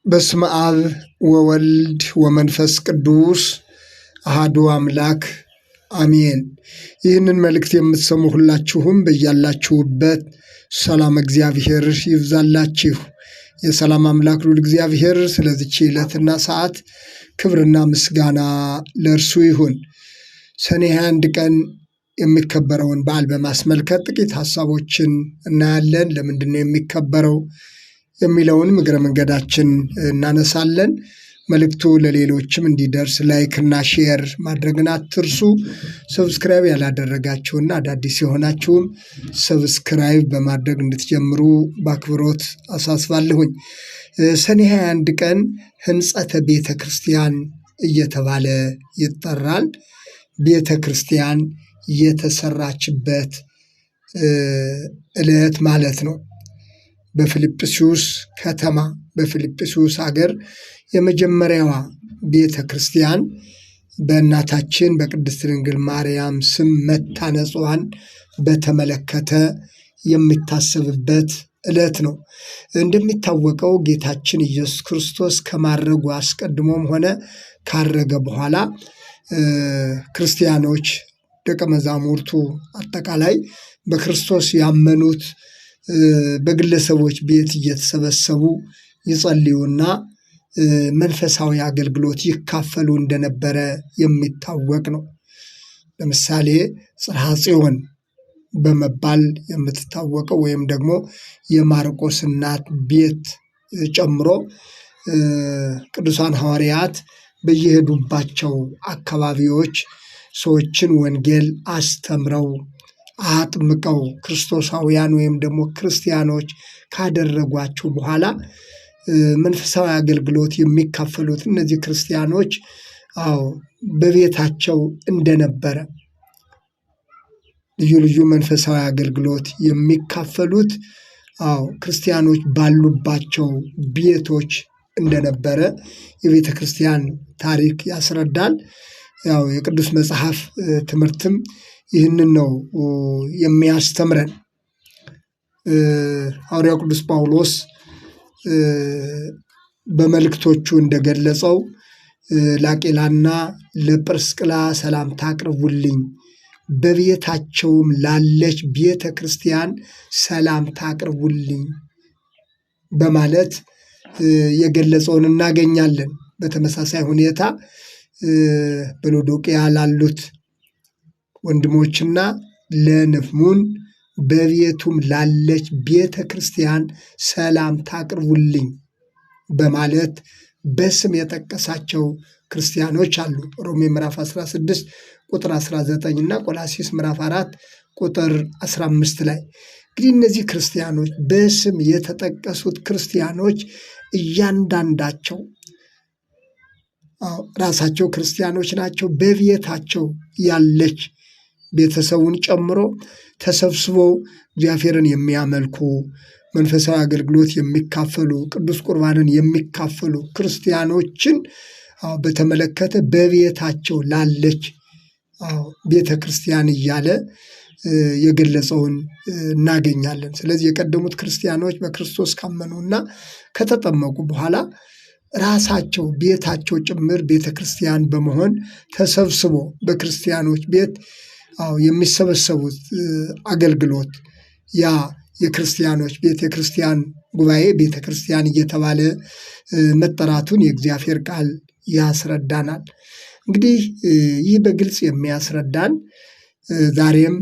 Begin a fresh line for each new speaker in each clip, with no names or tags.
በስመ አብ ወወልድ ወመንፈስ ቅዱስ አሐዱ አምላክ አሜን። ይህንን መልእክት የምትሰሙ ሁላችሁም በያላችሁበት ሰላም እግዚአብሔር ይብዛላችሁ። የሰላም አምላክ ልዑል እግዚአብሔር ስለዚች ዕለትና ሰዓት ክብርና ምስጋና ለእርሱ ይሁን። ሰኔ 21 ቀን የሚከበረውን በዓል በማስመልከት ጥቂት ሀሳቦችን እናያለን። ለምንድን ነው የሚከበረው የሚለውን እግረ መንገዳችን እናነሳለን። መልእክቱ ለሌሎችም እንዲደርስ ላይክና ሼር ማድረግን አትርሱ። ሰብስክራይብ ያላደረጋችሁና አዳዲስ የሆናችሁም ሰብስክራይብ በማድረግ እንድትጀምሩ በአክብሮት አሳስባለሁኝ። ሰኔ 21 ቀን ሕንጸተ ቤተ ክርስቲያን እየተባለ ይጠራል። ቤተ ክርስቲያን የተሰራችበት ዕለት ማለት ነው። በፊልጵስዩስ ከተማ በፊልጵስዩስ ሀገር የመጀመሪያዋ ቤተ ክርስቲያን በእናታችን በቅድስት ድንግል ማርያም ስም መታነጿን በተመለከተ የሚታሰብበት ዕለት ነው። እንደሚታወቀው ጌታችን ኢየሱስ ክርስቶስ ከማረጉ አስቀድሞም ሆነ ካረገ በኋላ ክርስቲያኖች ደቀ መዛሙርቱ አጠቃላይ በክርስቶስ ያመኑት በግለሰቦች ቤት እየተሰበሰቡ ይጸልዩና መንፈሳዊ አገልግሎት ይካፈሉ እንደነበረ የሚታወቅ ነው። ለምሳሌ ጽርሐ ጽዮን በመባል የምትታወቀው ወይም ደግሞ የማርቆስ እናት ቤት ጨምሮ ቅዱሳን ሐዋርያት በየሄዱባቸው አካባቢዎች ሰዎችን ወንጌል አስተምረው አጥምቀው ክርስቶሳውያን ወይም ደግሞ ክርስቲያኖች ካደረጓቸው በኋላ መንፈሳዊ አገልግሎት የሚካፈሉት እነዚህ ክርስቲያኖች በቤታቸው እንደነበረ ልዩ ልዩ መንፈሳዊ አገልግሎት የሚካፈሉት ክርስቲያኖች ባሉባቸው ቤቶች እንደነበረ የቤተ ክርስቲያን ታሪክ ያስረዳል። የቅዱስ መጽሐፍ ትምህርትም ይህንን ነው የሚያስተምረን። ሐዋርያው ቅዱስ ጳውሎስ በመልእክቶቹ እንደገለጸው ለአቂላና ለጵርስቅላ ሰላምታ አቅርቡልኝ፣ በቤታቸውም ላለች ቤተ ክርስቲያን ሰላምታ አቅርቡልኝ በማለት የገለጸውን እናገኛለን። በተመሳሳይ ሁኔታ በሎዶቅያ ላሉት ወንድሞችና ለንፍሙን በቤቱም ላለች ቤተ ክርስቲያን ሰላምታ አቅርቡልኝ በማለት በስም የጠቀሳቸው ክርስቲያኖች አሉ። ሮሜ ምዕራፍ 16 ቁጥር 19 እና ቆላስይስ ምዕራፍ 4 ቁጥር 15 ላይ እንግዲህ እነዚህ ክርስቲያኖች በስም የተጠቀሱት ክርስቲያኖች እያንዳንዳቸው ራሳቸው ክርስቲያኖች ናቸው። በቤታቸው ያለች ቤተሰቡን ጨምሮ ተሰብስበው እግዚአብሔርን የሚያመልኩ መንፈሳዊ አገልግሎት የሚካፈሉ ቅዱስ ቁርባንን የሚካፈሉ ክርስቲያኖችን በተመለከተ በቤታቸው ላለች ቤተ ክርስቲያን እያለ የገለጸውን እናገኛለን። ስለዚህ የቀደሙት ክርስቲያኖች በክርስቶስ ካመኑና ከተጠመቁ በኋላ ራሳቸው ቤታቸው ጭምር ቤተ ክርስቲያን በመሆን ተሰብስቦ በክርስቲያኖች ቤት የሚሰበሰቡት አገልግሎት ያ የክርስቲያኖች ቤት የክርስቲያን ጉባኤ ቤተ ክርስቲያን እየተባለ መጠራቱን የእግዚአብሔር ቃል ያስረዳናል። እንግዲህ ይህ በግልጽ የሚያስረዳን ዛሬም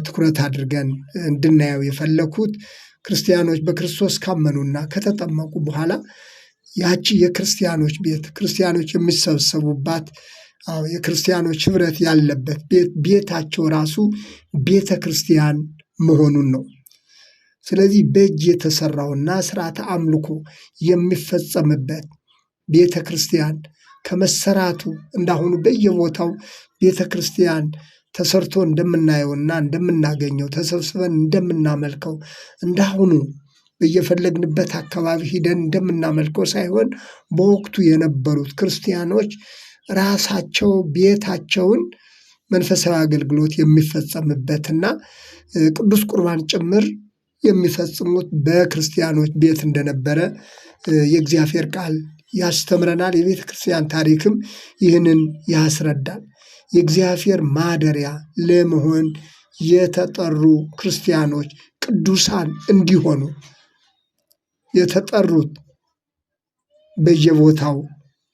ትኩረት አድርገን እንድናየው የፈለኩት ክርስቲያኖች በክርስቶስ ካመኑና ከተጠመቁ በኋላ ያቺ የክርስቲያኖች ቤት ክርስቲያኖች የሚሰበሰቡባት የክርስቲያኖች ህብረት ያለበት ቤታቸው ራሱ ቤተ ክርስቲያን መሆኑን ነው። ስለዚህ በእጅ የተሰራውና ስርዓተ አምልኮ የሚፈጸምበት ቤተ ክርስቲያን ከመሰራቱ እንዳሁኑ በየቦታው ቤተ ክርስቲያን ተሰርቶ እንደምናየውና እንደምናገኘው ተሰብስበን እንደምናመልከው እንዳሁኑ በየፈለግንበት አካባቢ ሂደን እንደምናመልከው ሳይሆን በወቅቱ የነበሩት ክርስቲያኖች ራሳቸው ቤታቸውን መንፈሳዊ አገልግሎት የሚፈጸምበትና ቅዱስ ቁርባን ጭምር የሚፈጽሙት በክርስቲያኖች ቤት እንደነበረ የእግዚአብሔር ቃል ያስተምረናል። የቤተ ክርስቲያን ታሪክም ይህንን ያስረዳል። የእግዚአብሔር ማደሪያ ለመሆን የተጠሩ ክርስቲያኖች ቅዱሳን እንዲሆኑ የተጠሩት በየቦታው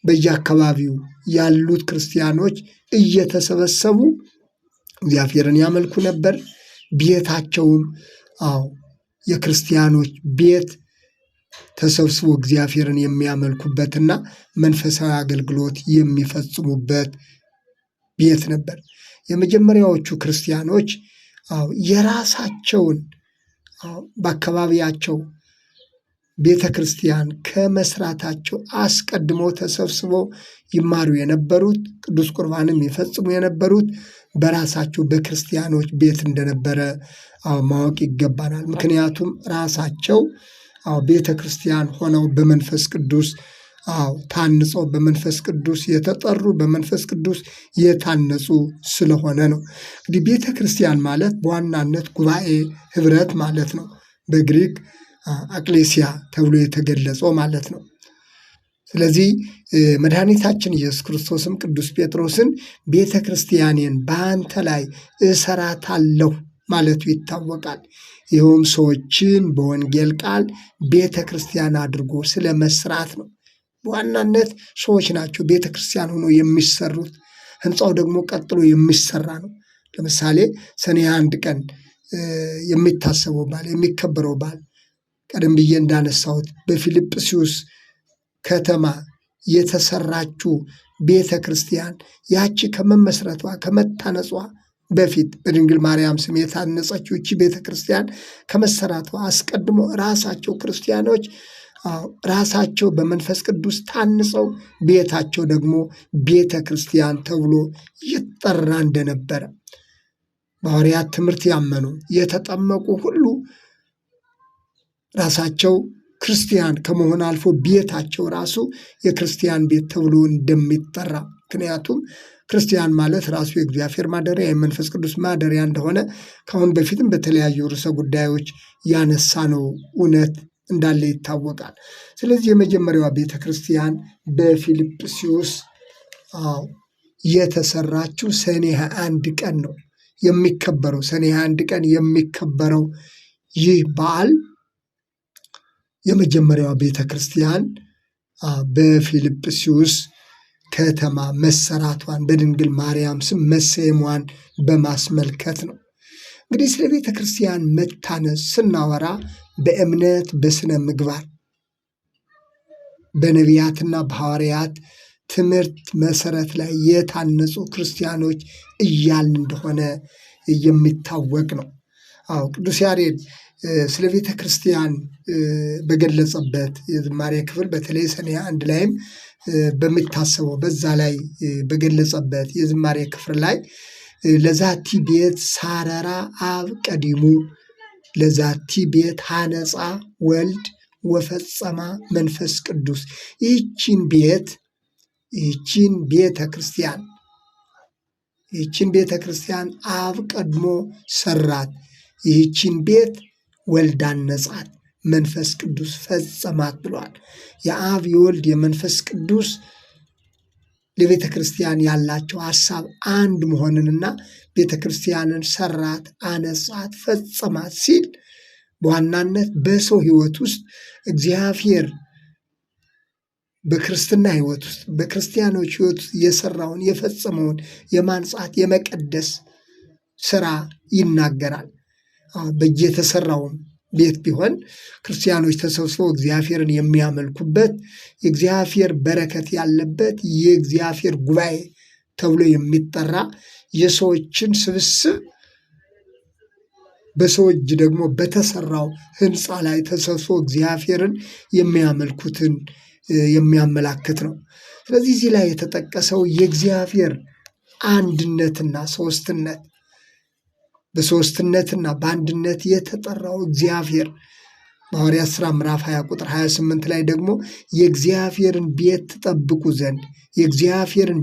በየአካባቢው ያሉት ክርስቲያኖች እየተሰበሰቡ እግዚአብሔርን ያመልኩ ነበር። ቤታቸውም የክርስቲያኖች ቤት ተሰብስቦ እግዚአብሔርን የሚያመልኩበትና መንፈሳዊ አገልግሎት የሚፈጽሙበት ቤት ነበር። የመጀመሪያዎቹ ክርስቲያኖች የራሳቸውን በአካባቢያቸው ቤተ ክርስቲያን ከመስራታቸው አስቀድመው ተሰብስበው ይማሩ የነበሩት ቅዱስ ቁርባንም ይፈጽሙ የነበሩት በራሳቸው በክርስቲያኖች ቤት እንደነበረ ማወቅ ይገባናል። ምክንያቱም ራሳቸው ቤተ ክርስቲያን ሆነው በመንፈስ ቅዱስ ታንጸው በመንፈስ ቅዱስ የተጠሩ በመንፈስ ቅዱስ የታነጹ ስለሆነ ነው። እንግዲህ ቤተ ክርስቲያን ማለት በዋናነት ጉባኤ ህብረት ማለት ነው። በግሪክ አክሌሲያ ተብሎ የተገለጸው ማለት ነው። ስለዚህ መድኃኒታችን ኢየሱስ ክርስቶስም ቅዱስ ጴጥሮስን ቤተ ክርስቲያኔን በአንተ ላይ እሰራታለሁ ማለቱ ይታወቃል። ይኸውም ሰዎችን በወንጌል ቃል ቤተ ክርስቲያን አድርጎ ስለ መስራት ነው። በዋናነት ሰዎች ናቸው ቤተ ክርስቲያን ሆኖ የሚሰሩት። ህንፃው ደግሞ ቀጥሎ የሚሰራ ነው። ለምሳሌ ሰኔ 1 ቀን የሚታሰበው በዓል የሚከበረው በዓል ቀደም ብዬ እንዳነሳሁት በፊልጵስዩስ ከተማ የተሰራችው ቤተ ክርስቲያን ያቺ ከመመስረቷ ከመታነጿ በፊት በድንግል ማርያም ስም የታነጸችው ይቺ ቤተ ክርስቲያን ከመሰራቷ አስቀድሞ ራሳቸው ክርስቲያኖች ራሳቸው በመንፈስ ቅዱስ ታንጸው ቤታቸው ደግሞ ቤተ ክርስቲያን ተብሎ ይጠራ እንደነበረ በሐዋርያት ትምህርት ያመኑ የተጠመቁ ሁሉ ራሳቸው ክርስቲያን ከመሆን አልፎ ቤታቸው ራሱ የክርስቲያን ቤት ተብሎ እንደሚጠራ ምክንያቱም ክርስቲያን ማለት ራሱ የእግዚአብሔር ማደሪያ የመንፈስ ቅዱስ ማደሪያ እንደሆነ ከአሁን በፊትም በተለያዩ ርዕሰ ጉዳዮች ያነሳ ነው እውነት እንዳለ ይታወቃል። ስለዚህ የመጀመሪያዋ ቤተ ክርስቲያን በፊልጵስዩስ የተሰራችው ሰኔ 21 ቀን ነው የሚከበረው። ሰኔ 21 ቀን የሚከበረው ይህ በዓል የመጀመሪያዋ ቤተ ክርስቲያን በፊልጵስዩስ ከተማ መሰራቷን በድንግል ማርያም ስም መሰየሟን በማስመልከት ነው። እንግዲህ ስለ ቤተ ክርስቲያን መታነጽ ስናወራ በእምነት በስነ ምግባር በነቢያትና በሐዋርያት ትምህርት መሰረት ላይ የታነጹ ክርስቲያኖች እያልን እንደሆነ የሚታወቅ ነው። ቅዱስ ያሬድ ስለ ቤተ ክርስቲያን በገለጸበት የዝማሬ ክፍል በተለይ ሰኔ 1 ላይም በሚታሰበው በዛ ላይ በገለጸበት የዝማሬ ክፍል ላይ ለዛቲ ቤት ሳረራ አብ ቀዲሙ ለዛቲ ቤት ሐነጻ ወልድ ወፈጸማ መንፈስ ቅዱስ ይህችን ቤተ ክርስቲያን አብ ቀድሞ ሰራት፣ ይህችን ቤት ወልድ አነጻት፣ መንፈስ ቅዱስ ፈጸማት ብሏል። የአብ የወልድ የመንፈስ ቅዱስ ለቤተ ክርስቲያን ያላቸው ሐሳብ አንድ መሆንንና ቤተ ክርስቲያንን ሰራት፣ አነጻት፣ ፈጸማት ሲል በዋናነት በሰው ሕይወት ውስጥ እግዚአብሔር በክርስትና ሕይወት ውስጥ በክርስቲያኖች ሕይወት ውስጥ የሰራውን የፈጸመውን የማንጻት የመቀደስ ስራ ይናገራል። በየተሰራውም ቤት ቢሆን ክርስቲያኖች ተሰብስበው እግዚአብሔርን የሚያመልኩበት የእግዚአብሔር በረከት ያለበት የእግዚአብሔር ጉባኤ ተብሎ የሚጠራ የሰዎችን ስብስብ በሰው እጅ ደግሞ በተሰራው ህንፃ ላይ ተሰብስበው እግዚአብሔርን የሚያመልኩትን የሚያመላክት ነው። ስለዚህ እዚህ ላይ የተጠቀሰው የእግዚአብሔር አንድነትና ሶስትነት በሶስትነትና በአንድነት የተጠራው እግዚአብሔር በሐዋርያት ሥራ ምዕራፍ 20 ቁጥር 28 ላይ ደግሞ የእግዚአብሔርን ቤት ትጠብቁ ዘንድ የእግዚአብሔርን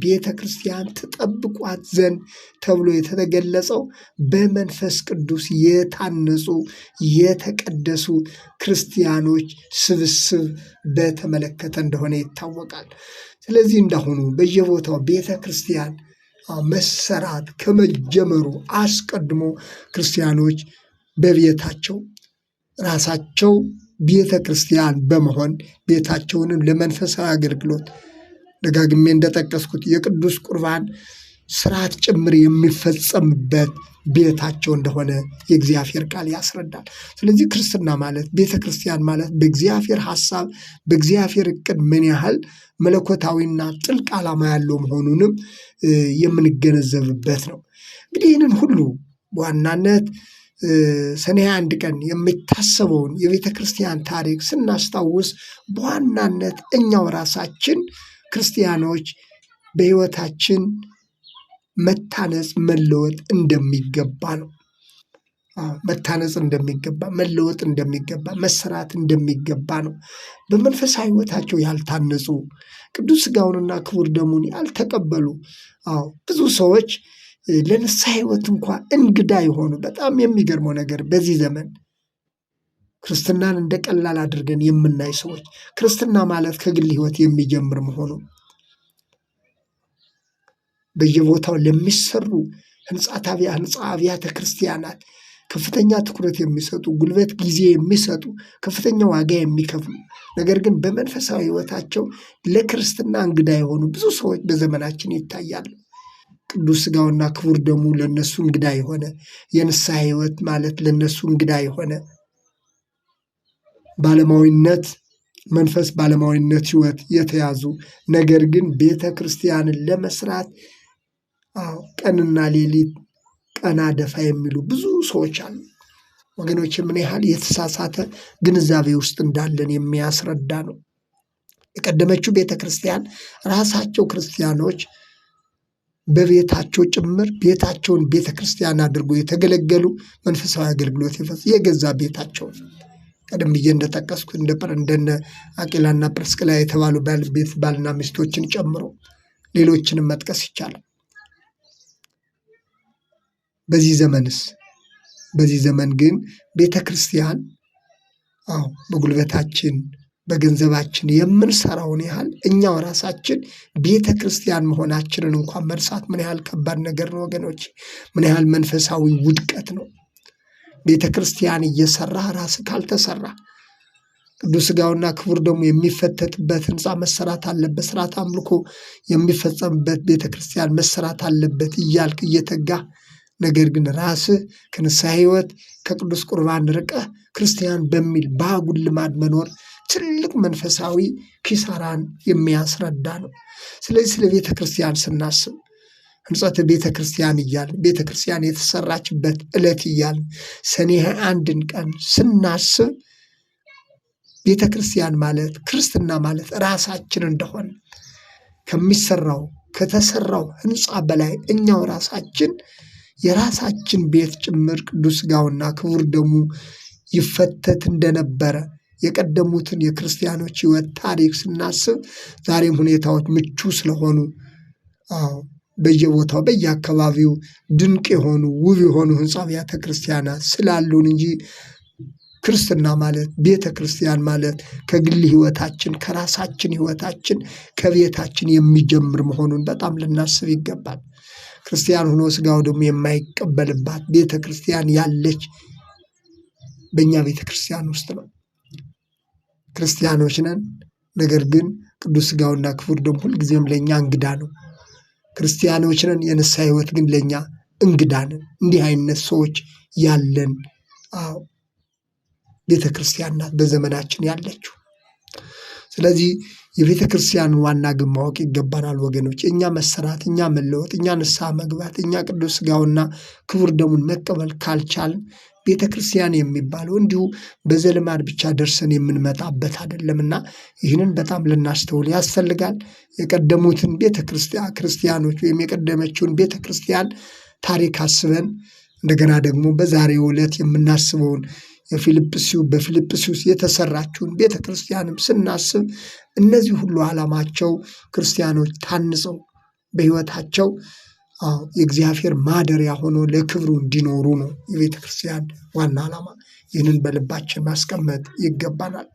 ቤተ ክርስቲያን ትጠብቋት ዘንድ ተብሎ የተገለጸው በመንፈስ ቅዱስ የታነጹ የተቀደሱ ክርስቲያኖች ስብስብ በተመለከተ እንደሆነ ይታወቃል። ስለዚህ እንዳሁኑ በየቦታው ቤተ ክርስቲያን መሰራት ከመጀመሩ አስቀድሞ ክርስቲያኖች በቤታቸው ራሳቸው ቤተ ክርስቲያን በመሆን ቤታቸውንም ለመንፈሳዊ አገልግሎት ደጋግሜ እንደጠቀስኩት የቅዱስ ቁርባን ስርዓት ጭምር የሚፈጸምበት ቤታቸው እንደሆነ የእግዚአብሔር ቃል ያስረዳል። ስለዚህ ክርስትና ማለት ቤተ ክርስቲያን ማለት በእግዚአብሔር ሐሳብ በእግዚአብሔር እቅድ ምን ያህል መለኮታዊና ጥልቅ ዓላማ ያለው መሆኑንም የምንገነዘብበት ነው። እንግዲህ ይህንን ሁሉ በዋናነት ሰኔ 21 ቀን የሚታሰበውን የቤተ ክርስቲያን ታሪክ ስናስታውስ በዋናነት እኛው ራሳችን ክርስቲያኖች በሕይወታችን መታነጽ መለወጥ እንደሚገባ ነው። መታነጽ እንደሚገባ መለወጥ እንደሚገባ መሰራት እንደሚገባ ነው። በመንፈሳዊ ሕይወታቸው ያልታነጹ ቅዱስ ሥጋውንና ክቡር ደሙን ያልተቀበሉ ብዙ ሰዎች ለንስሐ ሕይወት እንኳ እንግዳ የሆኑ በጣም የሚገርመው ነገር በዚህ ዘመን ክርስትናን እንደ ቀላል አድርገን የምናይ ሰዎች ክርስትና ማለት ከግል ሕይወት የሚጀምር መሆኑ በየቦታው ለሚሰሩ ህንፃ አብያተ ክርስቲያናት ከፍተኛ ትኩረት የሚሰጡ ጉልበት ጊዜ የሚሰጡ ከፍተኛ ዋጋ የሚከፍሉ ነገር ግን በመንፈሳዊ ሕይወታቸው ለክርስትና እንግዳ የሆኑ ብዙ ሰዎች በዘመናችን ይታያሉ። ቅዱስ ሥጋውና ክቡር ደሙ ለነሱ እንግዳ የሆነ የንስሐ ሕይወት ማለት ለነሱ እንግዳ የሆነ ባለማዊነት መንፈስ ባለማዊነት ሕይወት የተያዙ ነገር ግን ቤተ ክርስቲያንን ለመስራት ቀንና ሌሊት ቀና ደፋ የሚሉ ብዙ ሰዎች አሉ። ወገኖች ምን ያህል የተሳሳተ ግንዛቤ ውስጥ እንዳለን የሚያስረዳ ነው። የቀደመችው ቤተ ክርስቲያን ራሳቸው ክርስቲያኖች በቤታቸው ጭምር ቤታቸውን ቤተ ክርስቲያን አድርጎ የተገለገሉ መንፈሳዊ አገልግሎት የገዛ ቤታቸው ቀደም ብዬ እንደጠቀስኩ እንደነ አቂላና ጵርስቅላ የተባሉ ባልና ሚስቶችን ጨምሮ ሌሎችንም መጥቀስ ይቻላል። በዚህ ዘመን ግን ቤተ ክርስቲያን በጉልበታችን በገንዘባችን የምንሰራውን ያህል እኛው ራሳችን ቤተ ክርስቲያን መሆናችንን እንኳን መርሳት ምን ያህል ከባድ ነገር ነው ወገኖች፣ ምን ያህል መንፈሳዊ ውድቀት ነው። ቤተ ክርስቲያን እየሰራ ራስ ካልተሰራ ቅዱስ ሥጋውና ክቡር ደሙ የሚፈተትበት ህንፃ መሰራት አለበት፣ ስርዓት አምልኮ የሚፈጸምበት ቤተ ክርስቲያን መሰራት አለበት እያልክ እየተጋ ነገር ግን ራስህ ከንስሐ ሕይወት ከቅዱስ ቁርባን ርቀህ ክርስቲያን በሚል በአጉል ልማድ መኖር ትልቅ መንፈሳዊ ኪሳራን የሚያስረዳ ነው። ስለዚህ ስለ ቤተ ክርስቲያን ስናስብ ሕንጸተ ቤተ ክርስቲያን እያልን ቤተ ክርስቲያን የተሰራችበት ዕለት እያልን ሰኔ 21ን ቀን ስናስብ ቤተ ክርስቲያን ማለት ክርስትና ማለት ራሳችን እንደሆነ ከተሰራው ህንፃ በላይ እኛው ራሳችን የራሳችን ቤት ጭምር ቅዱስ ሥጋውና ክቡር ደሙ ይፈተት እንደነበረ የቀደሙትን የክርስቲያኖች ሕይወት ታሪክ ስናስብ ዛሬም ሁኔታዎች ምቹ ስለሆኑ በየቦታው በየአካባቢው ድንቅ የሆኑ ውብ የሆኑ ህንፃ አብያተ ክርስቲያናት ስላሉን እንጂ ክርስትና ማለት ቤተ ክርስቲያን ማለት ከግል ሕይወታችን ከራሳችን ሕይወታችን ከቤታችን የሚጀምር መሆኑን በጣም ልናስብ ይገባል። ክርስቲያን ሆኖ ሥጋው ደግሞ የማይቀበልባት ቤተ ክርስቲያን ያለች በእኛ ቤተ ክርስቲያን ውስጥ ነው። ክርስቲያኖች ነን፣ ነገር ግን ቅዱስ ሥጋውና ክቡር ደሙ ሁልጊዜም ለእኛ እንግዳ ነው። ክርስቲያኖች ነን፣ የንስሐ ሕይወት ግን ለእኛ እንግዳ ነን። እንዲህ አይነት ሰዎች ያለን ቤተ ክርስቲያን ናት በዘመናችን ያለችው። ስለዚህ የቤተ ክርስቲያን ዋና ግን ማወቅ ይገባናል ወገኖች። እኛ መሰራት፣ እኛ መለወጥ፣ እኛ ንስሐ መግባት፣ እኛ ቅዱስ ሥጋውና ክቡር ደሙን መቀበል ካልቻልን ቤተ ክርስቲያን የሚባለው እንዲሁ በዘልማድ ብቻ ደርሰን የምንመጣበት አይደለምና ይህንን በጣም ልናስተውል ያስፈልጋል። የቀደሙትን ቤተ ክርስቲያኖች ወይም የቀደመችውን ቤተ ክርስቲያን ታሪክ አስበን እንደገና ደግሞ በዛሬው ዕለት የምናስበውን በፊልጵስዩስ የተሰራችውን ቤተ ክርስቲያንም ስናስብ እነዚህ ሁሉ ዓላማቸው ክርስቲያኖች ታንጸው በሕይወታቸው የእግዚአብሔር ማደሪያ ሆኖ ለክብሩ እንዲኖሩ ነው የቤተ ክርስቲያን ዋና ዓላማ። ይህንን በልባችን ማስቀመጥ ይገባናል።